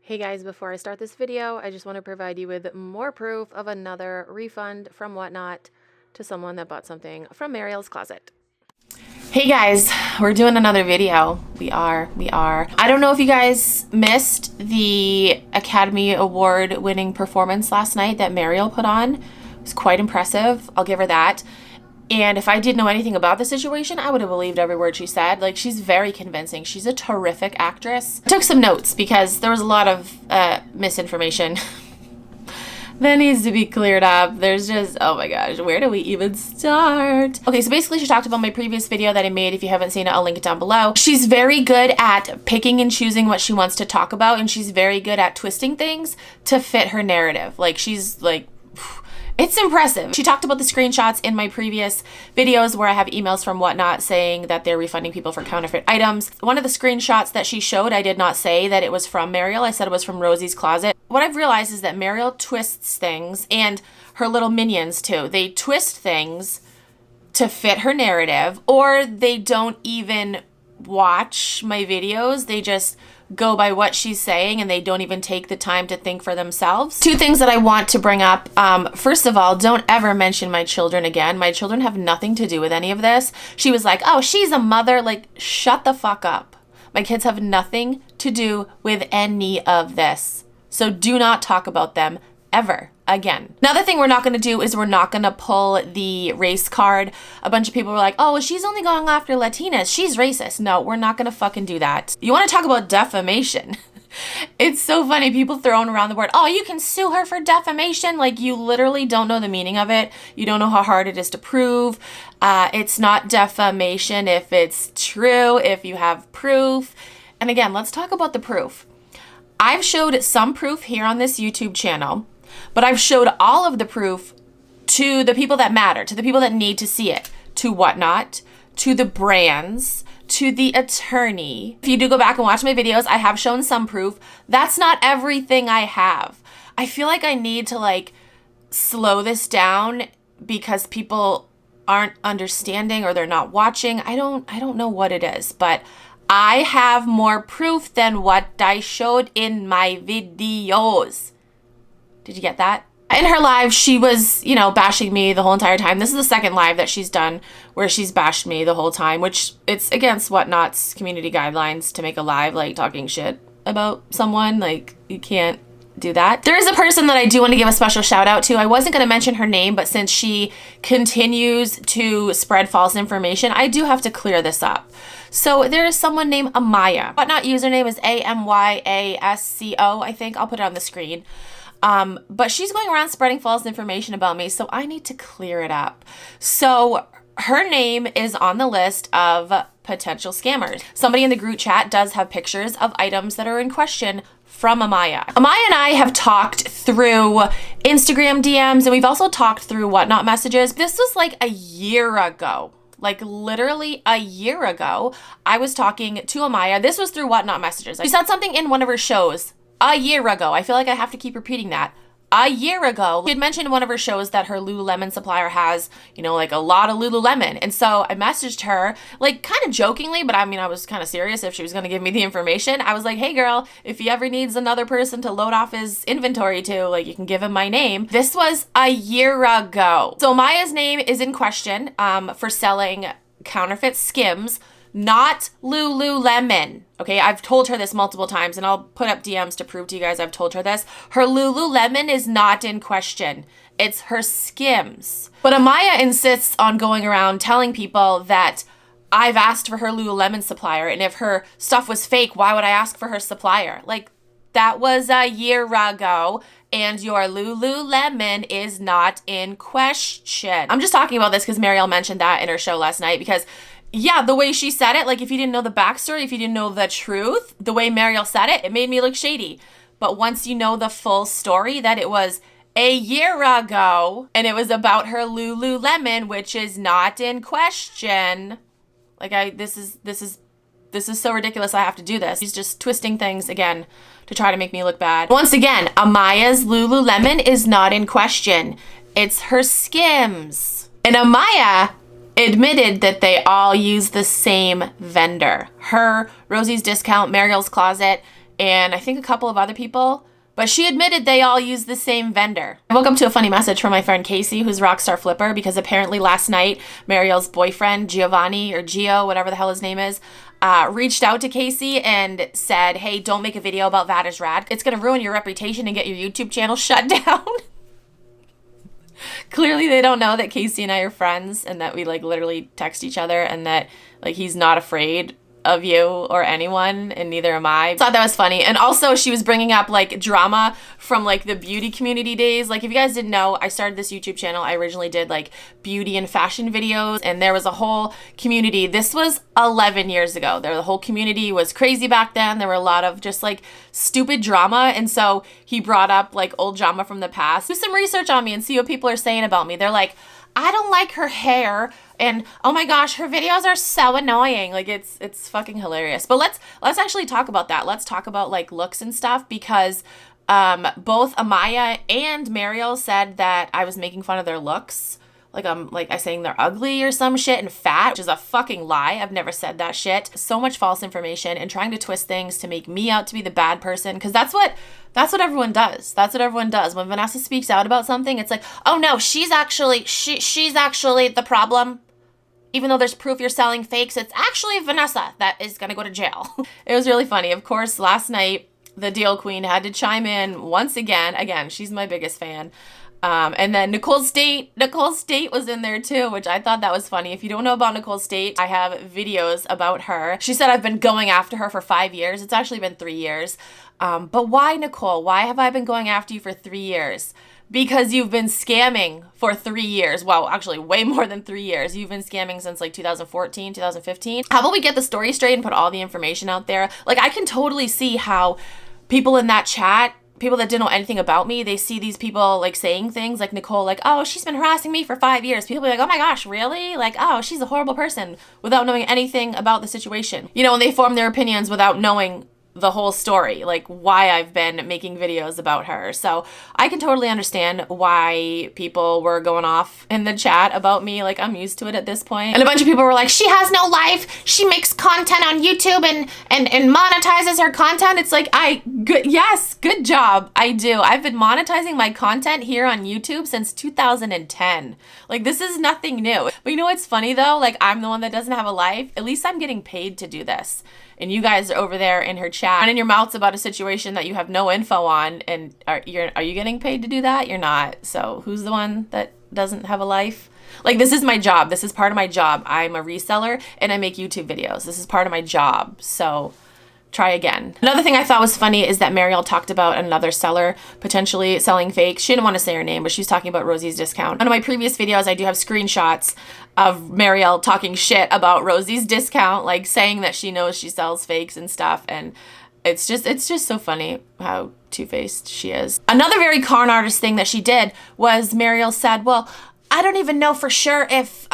Hey guys, before I start this video, I just want to provide you with more proof of another refund from Whatnot to someone that bought something from Mariel's closet. Hey guys, we're doing another video. We are. I don't know if you guys missed the Academy Award winning performance last night that Mariel put on. It was quite impressive. I'll give her that. And if I didn't know anything about the situation, I would have believed every word she said. Like, she's very convincing. She's a terrific actress. I took some notes because there was a lot of misinformation that needs to be cleared up. There's just, oh my gosh, where do we even start? Okay, so basically she talked about my previous video that I made. If you haven't seen it, I'll link it down below. She's very good at picking and choosing what she wants to talk about, and she's very good at twisting things to fit her narrative. Like, she's like, it's impressive. She talked about the screenshots in my previous videos where I have emails from Whatnot saying that they're refunding people for counterfeit items. One of the screenshots that she showed, I did not say that it was from Mariel. I said it was from Rosie's closet. What I've realized is that Mariel twists things, and her little minions too. They twist things to fit her narrative, or they don't even watch my videos. They just go by what she's saying, and they don't even take the time to think for themselves. Two things that I want to bring up. First of all, don't ever mention my children again. My children have nothing to do with any of this. She was like, oh, she's a mother. Like, shut the fuck up. My kids have nothing to do with any of this. So do not talk about them ever again. Another thing we're not going to do is we're not going to pull the race card. A bunch of people were like, oh, well, she's only going after Latinas. She's racist. No, we're not going to fucking do that. You want to talk about defamation? It's so funny. People throwing around the word, oh, you can sue her for defamation. Like, you literally don't know the meaning of it. You don't know how hard it is to prove. It's not defamation if it's true, if you have proof. And again, let's talk about the proof. I've showed some proof here on this YouTube channel, but I've showed all of the proof to the people that matter, to the people that need to see it, to Whatnot, to the brands, to the attorney. If you do go back and watch my videos, I have shown some proof. That's not everything I have. I feel like I need to slow this down because people aren't understanding or they're not watching. I don't know what it is, but I have more proof than what I showed in my videos. Did you get that? In her live, she was, bashing me the whole entire time. This is the second live that she's done where she's bashed me the whole time, which it's against Whatnot's community guidelines to make a live, talking shit about someone. You can't do that. There is a person that I do want to give a special shout out to. I wasn't going to mention her name, but since she continues to spread false information, I do have to clear this up. So there is someone named Amaya. Whatnot username is AMYASCO, I think. I'll put it on the screen. But she's going around spreading false information about me, so I need to clear it up. So her name is on the list of potential scammers. Somebody in the group chat does have pictures of items that are in question from Amaya. Amaya and I have talked through Instagram DMs, and we've also talked through Whatnot messages. This was a year ago. Literally a year ago, I was talking to Amaya. This was through Whatnot messages. She said something in one of her shows a year ago. I feel like I have to keep repeating that. A year ago, she had mentioned in one of her shows that her Lululemon supplier has, a lot of Lululemon. And so I messaged her, kind of jokingly, but I was kind of serious if she was going to give me the information. I was like, hey girl, if he ever needs another person to load off his inventory to, you can give him my name. This was a year ago. So Maya's name is in question for selling counterfeit Skims, not Lululemon. Okay, I've told her this multiple times, and I'll put up DMs to prove to you guys I've told her this. Her Lululemon is not in question. It's her Skims. But Amaya insists on going around telling people that I've asked for her Lululemon supplier, and if her stuff was fake, why would I ask for her supplier? That was a year ago, and your Lululemon is not in question. I'm just talking about this because Mariel mentioned that in her show last night, because yeah, the way she said it, if you didn't know the backstory, if you didn't know the truth, the way Mariel said it, it made me look shady. But once you know the full story, that it was a year ago, and it was about her Lululemon, which is not in question. This is so ridiculous. I have to do this. She's just twisting things again to try to make me look bad. Once again, Amaya's Lululemon is not in question. It's her Skims. And Amaya admitted that they all use the same vendor. Her, Rosie's Discount, Mariel's Closet, and I think a couple of other people. But she admitted they all use the same vendor. I woke up to a funny message from my friend Casey, who's Rockstar Flipper, because apparently last night, Mariel's boyfriend, Giovanni, or Gio, whatever the hell his name is, reached out to Casey and said, hey, don't make a video about That Is Rad. It's going to ruin your reputation and get your YouTube channel shut down. Clearly they don't know that Casey and I are friends and that we like literally text each other and that like he's not afraid of you or anyone, and neither am I. Thought that was funny. And also she was bringing up like drama from like the beauty community days. Like if you guys didn't know, I started this YouTube channel. I originally did like beauty and fashion videos, and there was a whole community. This was 11 years ago. The whole community was crazy back then. There were a lot of just like stupid drama, and so he brought up like old drama from the past. Do some research on me and see what people are saying about me. They're like, I don't like her hair, and oh my gosh, her videos are so annoying. Like it's fucking hilarious. But let's actually talk about that. Let's talk about like looks and stuff, because both Amaya and Mariel said that I was making fun of their looks. Like I saying they're ugly or some shit and fat, which is a fucking lie. I've never said that shit. So much false information and trying to twist things to make me out to be the bad person, because that's what everyone does. That's what everyone does. When Vanessa speaks out about something, it's like, oh no, she's actually the problem. Even though there's proof you're selling fakes, it's actually Vanessa that is gonna go to jail. It was really funny. Of course, last night, the Deal Queen had to chime in once again. Again, she's my biggest fan. And then Nicole State was in there too, which I thought that was funny. If you don't know about Nicole State, I have videos about her. She said I've been going after her for 5 years. It's actually been 3 years. But why, Nicole? Why have I been going after you for 3 years? Because you've been scamming for 3 years. Well, actually way more than 3 years. You've been scamming since like 2014, 2015. How about we get the story straight and put all the information out there? Like I can totally see how people in that chat, people that didn't know anything about me, they see these people like saying things like Nicole, like, oh, she's been harassing me for 5 years. People be like, oh my gosh, really? Like, oh, she's a horrible person, without knowing anything about the situation. You know, and they form their opinions without knowing the whole story, like why I've been making videos about her. So I can totally understand why people were going off in the chat about me. Like I'm used to it at this point. And a bunch of people were like, she has no life. She makes content on YouTube and monetizes her content. It's like, yes, good job. I do. I've been monetizing my content here on YouTube since 2010. Like this is nothing new. But you know what's funny though? Like I'm the one that doesn't have a life. At least I'm getting paid to do this. And you guys are over there in her chat running your mouths about a situation that you have no info on, and are you getting paid to do that? You're not. So who's the one that doesn't have a life? Like this is my job. This is part of my job. I'm a reseller and I make YouTube videos. This is part of my job. So try again. Another thing I thought was funny is that Mariel talked about another seller potentially selling fakes. She didn't want to say her name, but she was talking about Rosie's Discount. On my previous videos, I do have screenshots of Mariel talking shit about Rosie's Discount, like saying that she knows she sells fakes and stuff. And it's just so funny how two-faced she is. Another very con artist thing that she did was Mariel said, well, I don't even know for sure if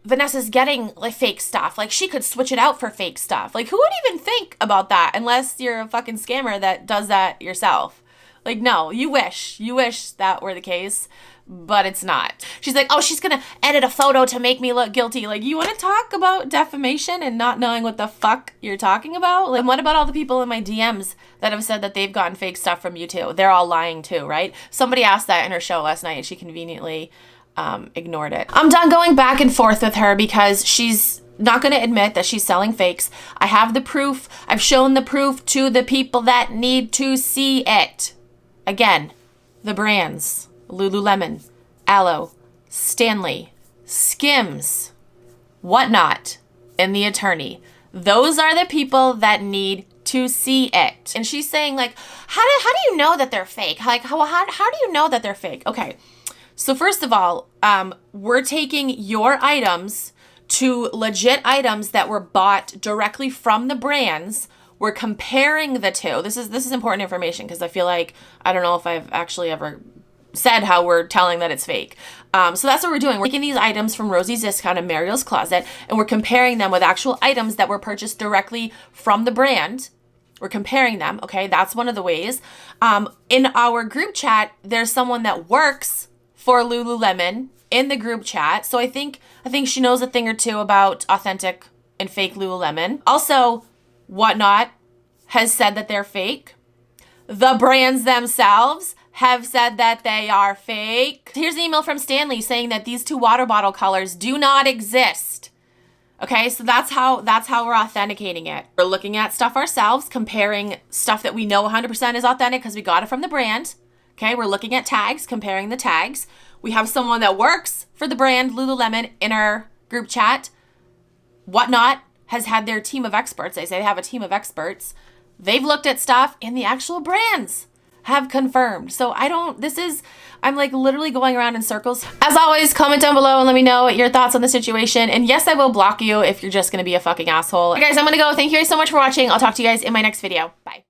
Vanessa's getting like fake stuff. Like she could switch it out for fake stuff. Like who would even think about that unless you're a fucking scammer that does that yourself? Like no, you wish that were the case, but it's not. She's like, oh, she's gonna edit a photo to make me look guilty. Like you want to talk about defamation and not knowing what the fuck you're talking about? Like what about all the people in my DMs that have said that they've gotten fake stuff from you too? They're all lying too, right? Somebody asked that in her show last night and she conveniently ignored it. I'm done going back and forth with her because she's not going to admit that she's selling fakes. I have the proof. I've shown the proof to the people that need to see it. Again, the brands, Lululemon, Aloe, Stanley, Skims, whatnot, and the attorney. Those are the people that need to see it. And she's saying like, how do you know that they're fake? Like, how do you know that they're fake? Okay. So first of all, we're taking your items to legit items that were bought directly from the brands. We're comparing the two. This is important information because I feel like, I don't know if I've actually ever said how we're telling that it's fake. So that's what we're doing. We're taking these items from Rosie's Discount and Mariel's Closet, and we're comparing them with actual items that were purchased directly from the brand. We're comparing them, okay? That's one of the ways. In our group chat, there's someone that works for Lululemon in the group chat. So I think she knows a thing or two about authentic and fake Lululemon. Also, Whatnot has said that they're fake. The brands themselves have said that they are fake. Here's an email from Stanley saying that these 2 water bottle colors do not exist. Okay, so that's how we're authenticating it. We're looking at stuff ourselves, comparing stuff that we know 100% is authentic because we got it from the brand. Okay, we're looking at tags, comparing the tags. We have someone that works for the brand, Lululemon, in our group chat. Whatnot has had their team of experts. They say they have a team of experts. They've looked at stuff and the actual brands have confirmed. So I'm like literally going around in circles. As always, comment down below and let me know your thoughts on the situation. And yes, I will block you if you're just gonna be a fucking asshole. Okay, guys, I'm gonna go. Thank you guys so much for watching. I'll talk to you guys in my next video. Bye.